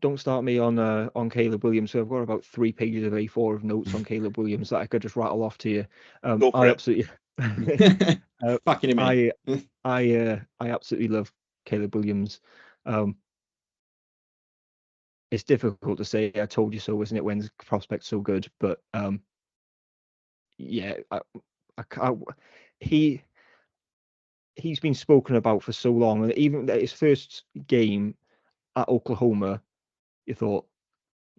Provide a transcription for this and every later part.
don't start me on Caleb Williams. So I've got about 3 pages of A4 of notes on Caleb Williams that I could just rattle off to you. Go for I it. absolutely, Fucking him in. I absolutely love Caleb Williams. It's difficult to say I told you so, isn't it, when the prospect's so good? But yeah, he's been spoken about for so long, and even at his first game at Oklahoma, you thought,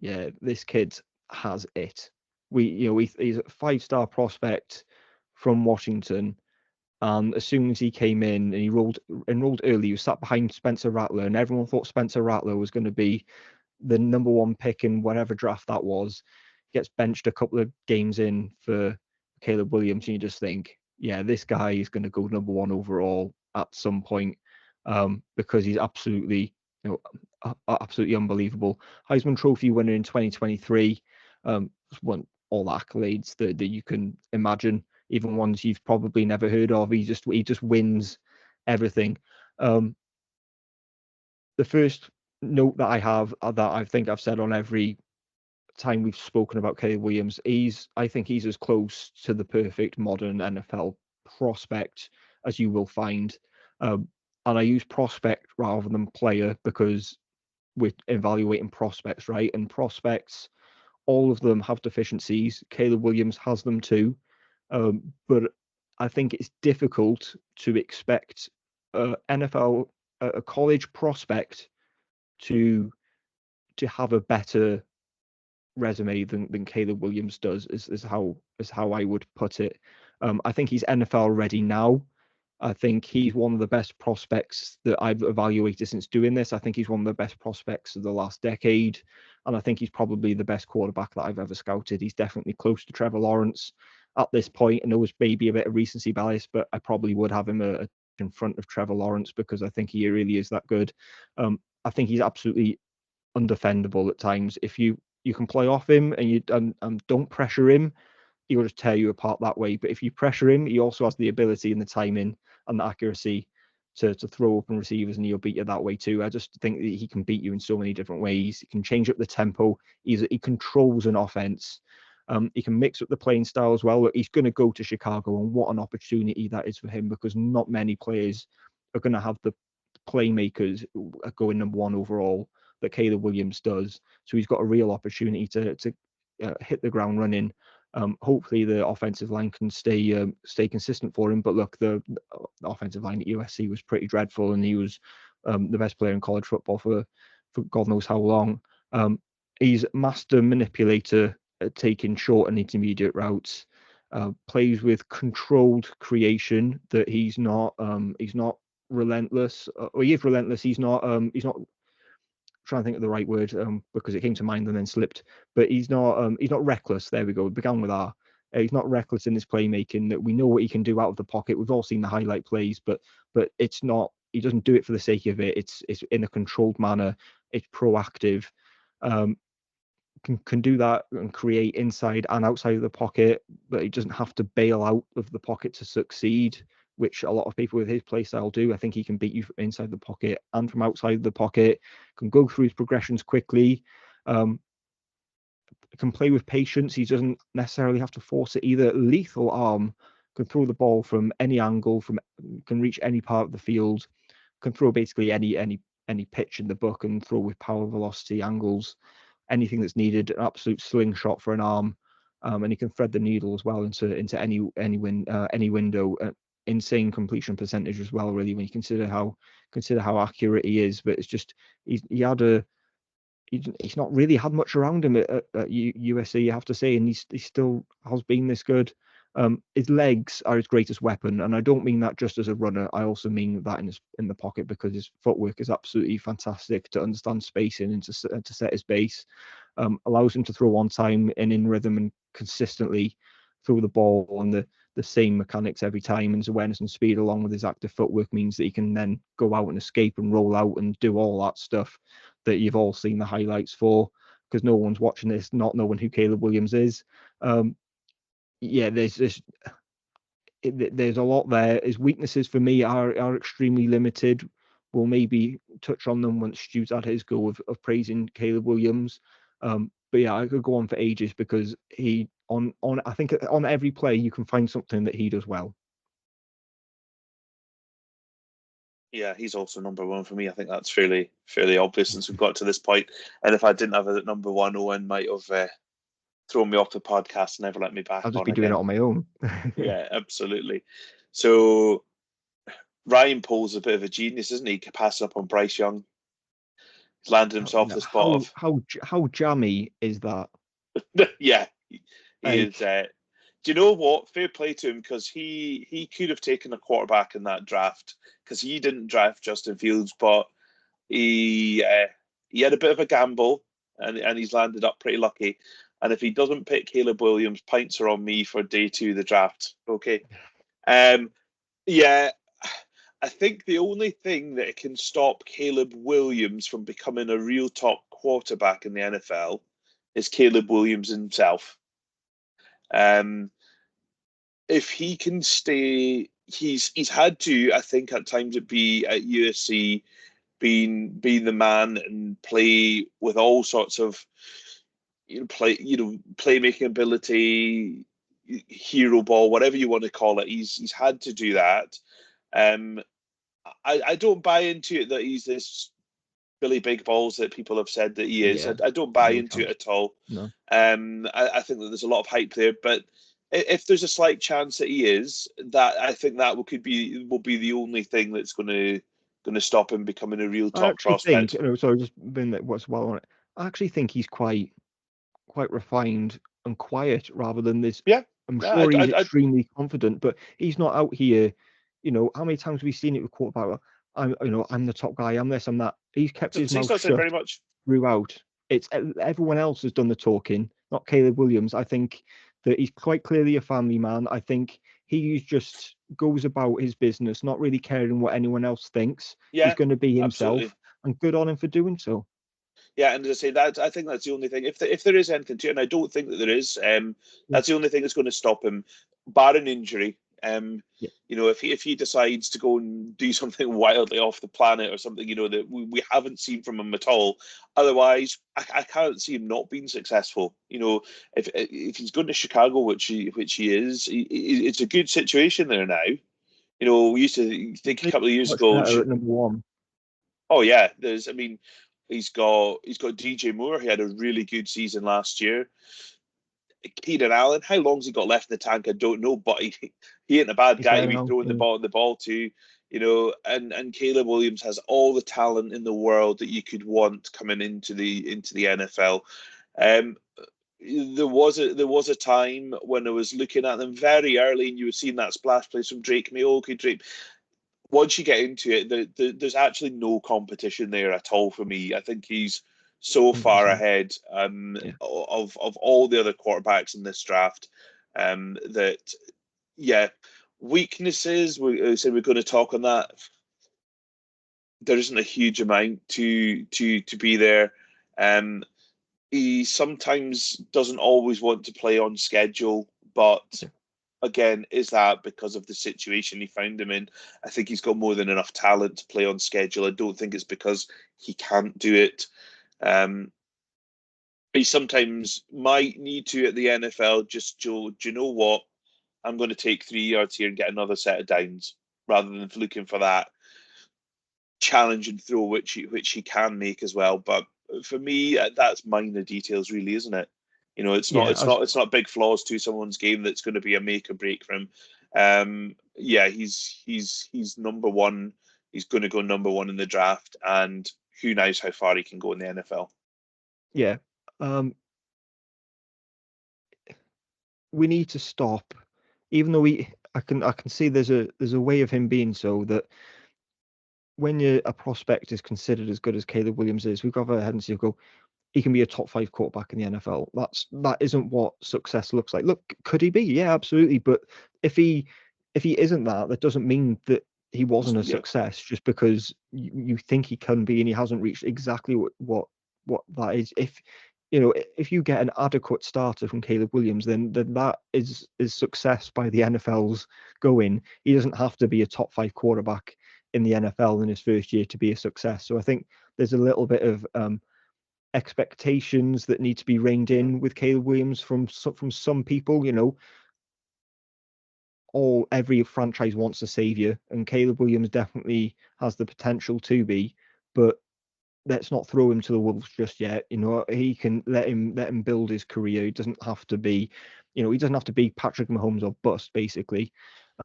yeah, this kid has it. He's a 5-star prospect from Washington. And as soon as he came in and he enrolled early, he was sat behind Spencer Rattler, and everyone thought Spencer Rattler was going to be the number 1 pick in whatever draft that was. Gets benched a couple of games in for Caleb Williams, and you just think, yeah, this guy is going to go number 1 overall at some point, because he's absolutely, absolutely unbelievable. Heisman Trophy winner in 2023, won all the accolades that you can imagine, even ones you've probably never heard of. He just wins everything. The first note that I have, that I think I've said on every time we've spoken about Caleb Williams, I think he's as close to the perfect modern NFL prospect as you will find. And I use prospect rather than player because we're evaluating prospects, right? And prospects, all of them have deficiencies. Caleb Williams has them too. But I think it's difficult to expect a college prospect to have a better resume than Caleb Williams does, is how I would put it. I think he's NFL ready now. I think he's one of the best prospects that I've evaluated since doing this. I think he's one of the best prospects of the last decade. And I think he's probably the best quarterback that I've ever scouted. He's definitely close to Trevor Lawrence at this point. And there was maybe a bit of recency bias, but I probably would have him in front of Trevor Lawrence because I think he really is that good. I think he's absolutely undefendable at times. If you can play off him and you don't pressure him, he'll just tear you apart that way. But if you pressure him, he also has the ability and the timing and the accuracy to throw open receivers, and he'll beat you that way too. I just think that he can beat you in so many different ways. He can change up the tempo. He controls an offense. He can mix up the playing style as well. He's going to go to Chicago, and what an opportunity that is for him, because not many players are going to have the playmakers going number 1 overall that Caleb Williams does. So he's got a real opportunity to hit the ground running. Hopefully the offensive line can stay consistent for him. But look, the offensive line at USC was pretty dreadful, and he was the best player in college football for God knows how long. He's master manipulator at taking short and intermediate routes. Plays with controlled creation. That he's not relentless. Or he is relentless. He's not trying to think of the right word, because it came to mind and then slipped. But he's not reckless. There we go. It began with R. He's not reckless in his playmaking. That we know what he can do out of the pocket. We've all seen the highlight plays, but it's not. He doesn't do it for the sake of it. It's in a controlled manner. It's proactive. Can do that and create inside and outside of the pocket, but he doesn't have to bail out of the pocket to succeed, which a lot of people with his play style do. I think he can beat you from inside the pocket and from outside the pocket, can go through his progressions quickly, can play with patience. He doesn't necessarily have to force it either. Lethal arm, can throw the ball from any angle, can reach any part of the field, can throw basically any pitch in the book and throw with power, velocity, angles, anything that's needed. An absolute slingshot for an arm, and he can thread the needle as well into any window. Insane completion percentage as well, really, when you consider how accurate he is. But it's just he's not really had much around him at USC, you have to say, and he still has been this good. His legs are his greatest weapon, and I don't mean that just as a runner. I also mean that in the pocket, because his footwork is absolutely fantastic to understand spacing and to set his base. Allows him to throw on time and in rhythm and consistently throw the ball on the same mechanics every time. And his awareness and speed, along with his active footwork, means that he can then go out and escape and roll out and do all that stuff that you've all seen the highlights for, because no one's watching this not knowing who Caleb Williams is. Yeah, there's a lot there. His weaknesses for me are extremely limited. we'll maybe touch on them once Stu's had his go of praising Caleb Williams. But yeah, I could go on for ages because he I think on every play you can find something that he does well. Yeah, he's also number one for me. I think that's fairly obvious since we've got to this point. And if I didn't have it at number one, Owen might have thrown me off the podcast and never let me back. I'll just on be doing again. it on my own. Yeah, absolutely. So Ryan Pole's a bit of a genius, isn't he? Passing up on Bryce Young. He's landed himself the spot how jammy is that? Yeah, he is. Do you know what? Fair play to him, because he could have taken a quarterback in that draft, because he didn't draft Justin Fields, but he had a bit of a gamble, and he's landed up pretty lucky. And if he doesn't pick Caleb Williams, pints are on me for day 2 of the draft. Okay. Yeah, I think the only thing that can stop Caleb Williams from becoming a real top quarterback in the NFL is Caleb Williams himself. If he can stay, he's had to, I think, at times be at USC, being the man and play with all sorts of playmaking ability, hero ball, whatever you want to call it. He's had to do that. I don't buy into it that he's this Billy Big Balls that people have said that he is. Yeah, I don't buy into it at all. No. I think that there's a lot of hype there, but if there's a slight chance that he is, that I think that will be the only thing that's going to stop him becoming a real top prospect. So just been what's well on it. I actually think he's quite refined and quiet rather than this. Yeah, I'm sure he's extremely confident, but he's not out here. How many times have we seen it with quarterback? I'm the top guy. I'm this. I'm that. He's kept his mouth shut very much throughout. It's everyone else has done the talking, not Caleb Williams. I think that he's quite clearly a family man. I think he just goes about his business, not really caring what anyone else thinks. Yeah, he's going to be himself, absolutely. And good on him for doing so. Yeah, and as I say, I think that's the only thing. If there is anything to it, and I don't think that there is, that's the only thing that's going to stop him, barring injury. If he decides to go and do something wildly off the planet or something, that we haven't seen from him at all. Otherwise, I can't see him not being successful. If he's going to Chicago, which he is, it's a good situation there now. We used to think a couple of years ago. At number one. Oh yeah, he's got DJ Moore. He had a really good season last year. Keenan Allen, how long's he got left in the tank? I don't know, but he ain't a bad guy to be throwing the ball to, and Caleb Williams has all the talent in the world that you could want coming into the NFL. There was a time when I was looking at them very early, and you were seeing that splash plays from Drake May. Okay, Drake. Once you get into it, there's actually no competition there at all for me. I think he's so far ahead of all the other quarterbacks in this draft weaknesses. We said we're going to talk on that. There isn't a huge amount to be there. He sometimes doesn't always want to play on schedule, but again, is that because of the situation he found him in? I think he's got more than enough talent to play on schedule. I don't think it's because he can't do it. He sometimes might need to at the NFL just, Joe, do you know what? I'm going to take 3 yards here and get another set of downs rather than looking for that challenge and throw, which he can make as well. But for me, that's minor details, really, isn't it? It's not big flaws to someone's game that's going to be a make or break for him. He's number one. He's going to go number one in the draft, and who knows how far he can go in the NFL. Yeah. We need to stop, even though I can see there's a way of him being so that when a prospect is considered as good as Caleb Williams is, we've got to head and see go. He can be a top 5 quarterback in the NFL. That isn't what success looks like. Look, could he be? Yeah, absolutely. But if he isn't that doesn't mean that he wasn't a success just because you think he can be and he hasn't reached exactly what that is. If you get an adequate starter from Caleb Williams, then that is success by the NFL's going. He doesn't have to be a top 5 quarterback in the NFL in his first year to be a success. So I think there's a little bit of expectations that need to be reined in with Caleb Williams from some people. Every franchise wants a savior, and Caleb Williams definitely has the potential to be, but let's not throw him to the wolves just yet. He can let him build his career. He doesn't have to be, he doesn't have to be Patrick Mahomes or bust, basically.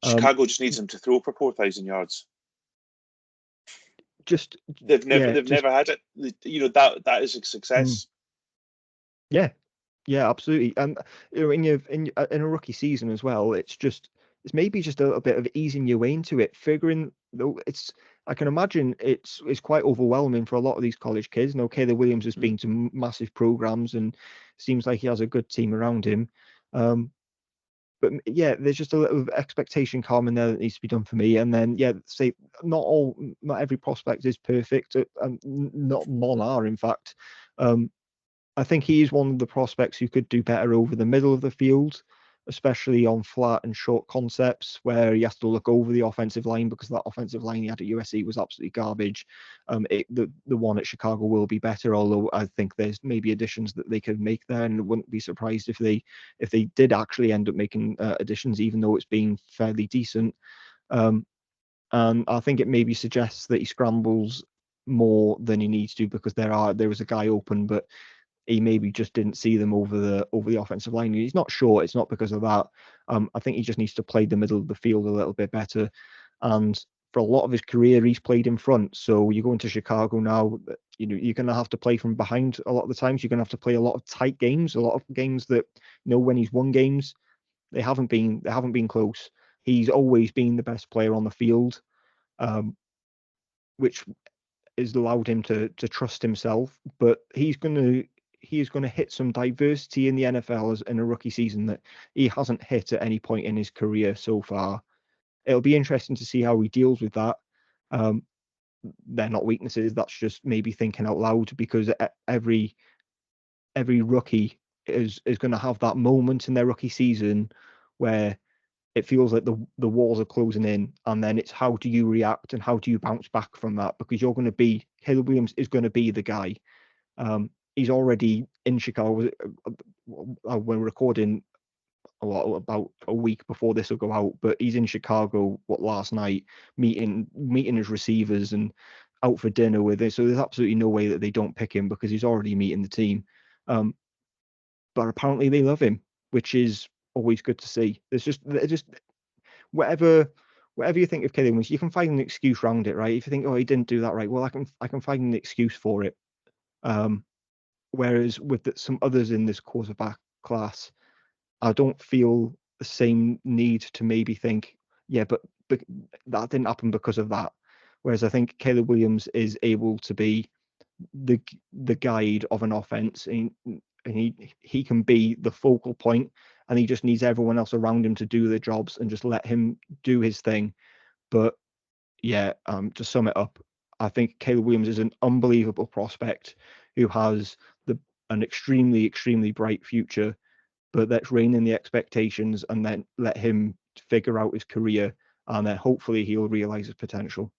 Chicago just needs him to throw for 4,000 yards. They've never had it. That is a success. Yeah, absolutely. And in a rookie season as well, it's maybe just a little bit of easing your way into it, figuring though I can imagine it's quite overwhelming for a lot of these college kids. Caleb Williams has been to massive programs and seems like he has a good team around him. But yeah, there's just a little expectation calm in there that needs to be done for me. And then say not every prospect is perfect. Not none are, in fact. I think he is one of the prospects who could do better over the middle of the field, especially on flat and short concepts where he has to look over the offensive line, because that offensive line he had at USC was absolutely garbage. The one at Chicago will be better, although I think there's maybe additions that they could make there, and wouldn't be surprised if they did actually end up making additions, even though it's been fairly decent. And I think it maybe suggests that he scrambles more than he needs to, because there was a guy open, but he maybe just didn't see them over the offensive line. He's not short. It's not because of that. I think he just needs to play the middle of the field a little bit better. And for a lot of his career, he's played in front. So you go into Chicago now, you're going to have to play from behind a lot of the times. You're going to have to play a lot of tight games, a lot of games that, when he's won games, they haven't been close. He's always been the best player on the field, which has allowed him to trust himself. But he's going to hit some diversity in the NFL in a rookie season that he hasn't hit at any point in his career so far. It'll be interesting to see how he deals with that. They're not weaknesses. That's just maybe thinking out loud, because every rookie is going to have that moment in their rookie season where it feels like the walls are closing in, and then it's how do you react and how do you bounce back from that, because Caleb Williams is going to be the guy. He's already in Chicago. We're recording about a week before this will go out, but he's in Chicago last night, meeting his receivers and out for dinner with it. So there's absolutely no way that they don't pick him, because he's already meeting the team. But apparently they love him, which is always good to see. There's just whatever you think of Caleb Williams, you can find an excuse around it, right? If you think, he didn't do that right, well, I can find an excuse for it. Whereas with some others in this quarterback class, I don't feel the same need to maybe think, but that didn't happen because of that. Whereas I think Caleb Williams is able to be the guide of an offense, and he can be the focal point, and he just needs everyone else around him to do their jobs and just let him do his thing. But to sum it up, I think Caleb Williams is an unbelievable prospect who has an extremely, extremely bright future. But let's rein in the expectations and then let him figure out his career, and then hopefully he'll realize his potential.